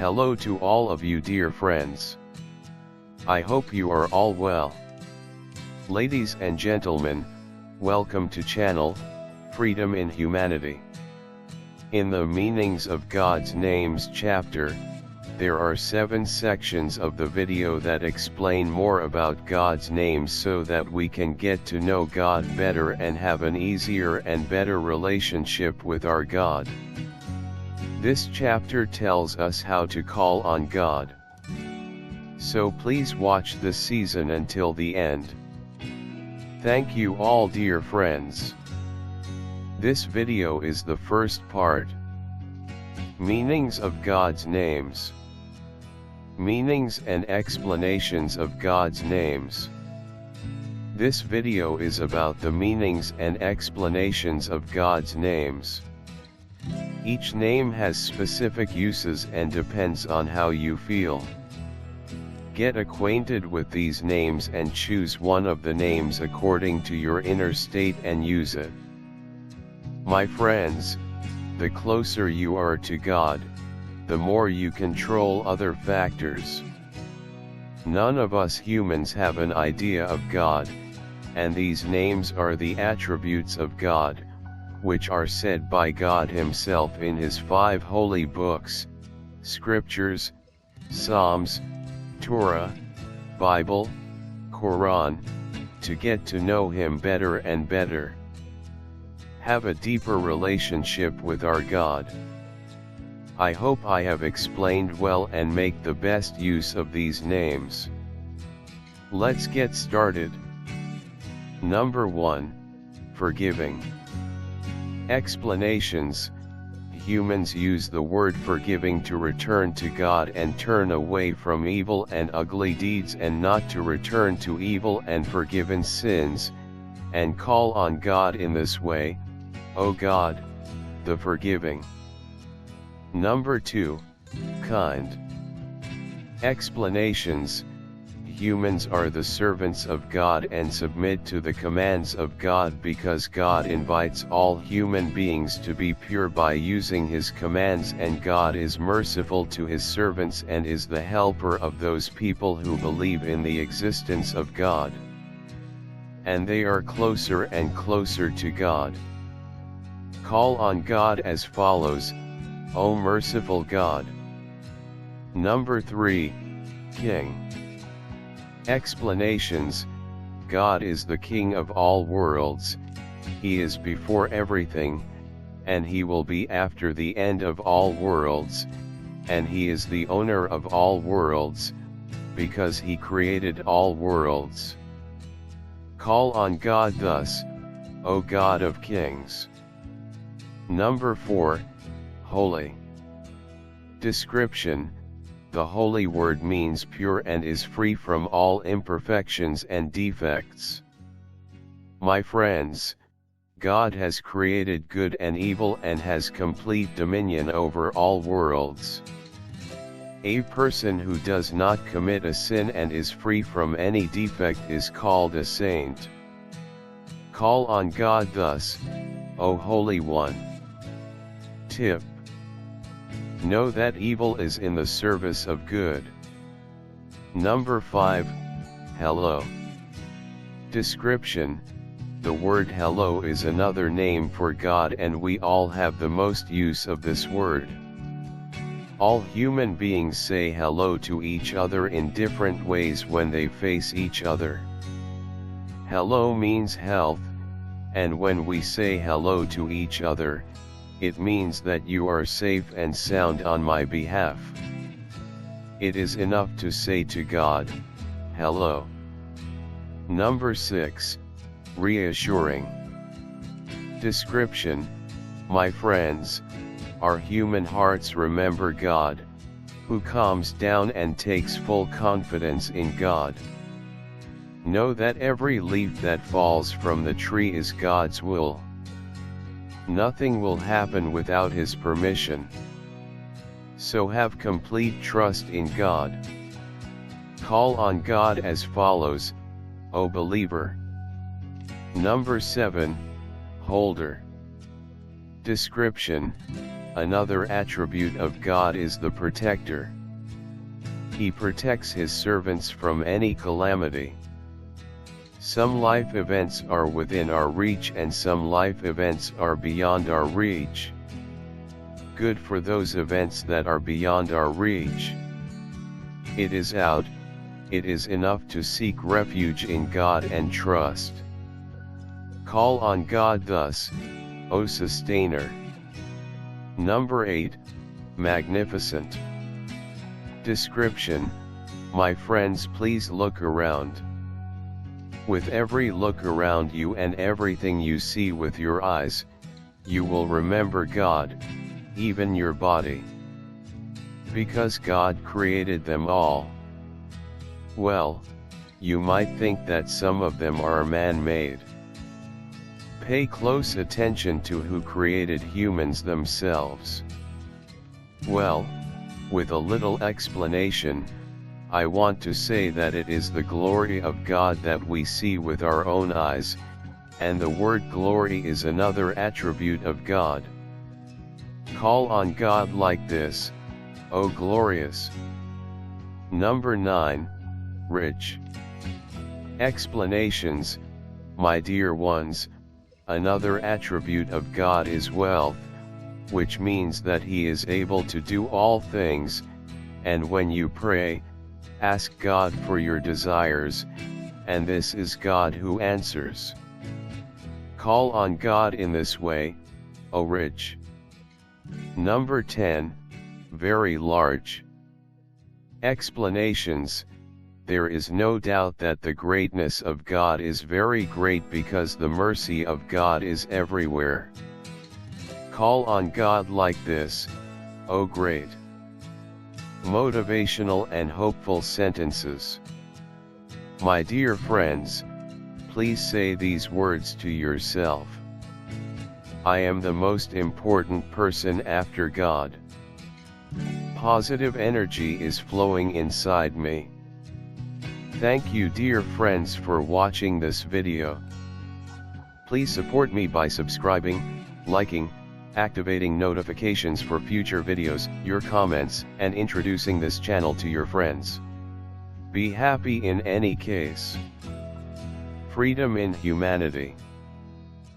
Hello to all of you dear friends. I hope you are all well. Ladies and gentlemen, welcome to channel, Freedom in Humanity. In the Meanings of God's Names chapter, there are 7 sections of the video that explain more about God's names so that we can get to know God better and have an easier and better relationship with our God. This chapter tells us how to call on God. So please watch this season until the end. Thank you all dear friends. This video is the first part. Meanings of God's names. Meanings and explanations of God's names. This video is about the meanings and explanations of God's names. Each name has specific uses and depends on how you feel. Get acquainted with these names and choose one of the names according to your inner state and use it. My friends, the closer you are to God, the more you control other factors. None of us humans have an idea of God, and these names are the attributes of God, which are said by God Himself in His 5 holy books, Scriptures, Psalms, Torah, Bible, Quran, to get to know Him better and better. Have a deeper relationship with our God. I hope I have explained well and make the best use of these names. Let's get started. Number 1, Forgiving. Explanations. Humans use the word forgiving to return to God and turn away from evil and ugly deeds and not to return to evil and forgiven sins, and call on God in this way, O God, the forgiving. Number 2, Kind. Explanations. Humans are the servants of God and submit to the commands of God because God invites all human beings to be pure by using His commands, and God is merciful to His servants and is the helper of those people who believe in the existence of God. And they are closer and closer to God. Call on God as follows, O merciful God. Number 3, King. Explanations. God is the King of all worlds, He is before everything, and He will be after the end of all worlds, and He is the owner of all worlds, because He created all worlds. Call on God thus, O God of kings. Number 4, Holy. Description. The holy word means pure and is free from all imperfections and defects. My friends, God has created good and evil and has complete dominion over all worlds. A person who does not commit a sin and is free from any defect is called a saint. Call on God thus, O Holy One. Tip. Know that evil is in the service of good. Number 5, Hello. Description. The word hello is another name for God, and we all have the most use of this word. All human beings say hello to each other in different ways when they face each other. Hello means health, and when we say hello to each other, it means that you are safe and sound on my behalf. It is enough to say to God, hello. Number 6, Reassuring. Description. My friends, our human hearts remember God, who calms down and takes full confidence in God. Know that every leaf that falls from the tree is God's will. Nothing will happen without His permission. So have complete trust in God. Call on God as follows, O believer. Number 7, Holder. Description. Another attribute of God is the protector. He protects his servants from any calamity. Some life events are within our reach and some life events are beyond our reach. Good for those events that are beyond our reach. It is enough to seek refuge in God and trust. Call on God thus, O Sustainer. Number 8, Magnificent. Description: my friends, please look around. With every look around you and everything you see with your eyes, you will remember God, even your body. Because God created them all. Well, you might think that some of them are man-made. Pay close attention to who created humans themselves. Well, with a little explanation, I want to say that it is the glory of God that we see with our own eyes, and the word glory is another attribute of God. Call on God like this, O glorious. Number 9, Rich. Explanations: my dear ones, another attribute of God is wealth, which means that He is able to do all things, and when you pray, ask God for your desires, and this is God who answers. Call on God in this way, O rich. Number 10, very large. Explanations: there is no doubt that the greatness of God is very great because the mercy of God is everywhere. Call on God like this, O great. Motivational and hopeful sentences. My dear friends, please say these words to yourself. I am the most important person after God. Positive energy is flowing inside me. Thank you, dear friends, for watching this video. Please support me by subscribing, liking, activating notifications for future videos, your comments, and introducing this channel to your friends. Be happy in any case. Freedom in humanity.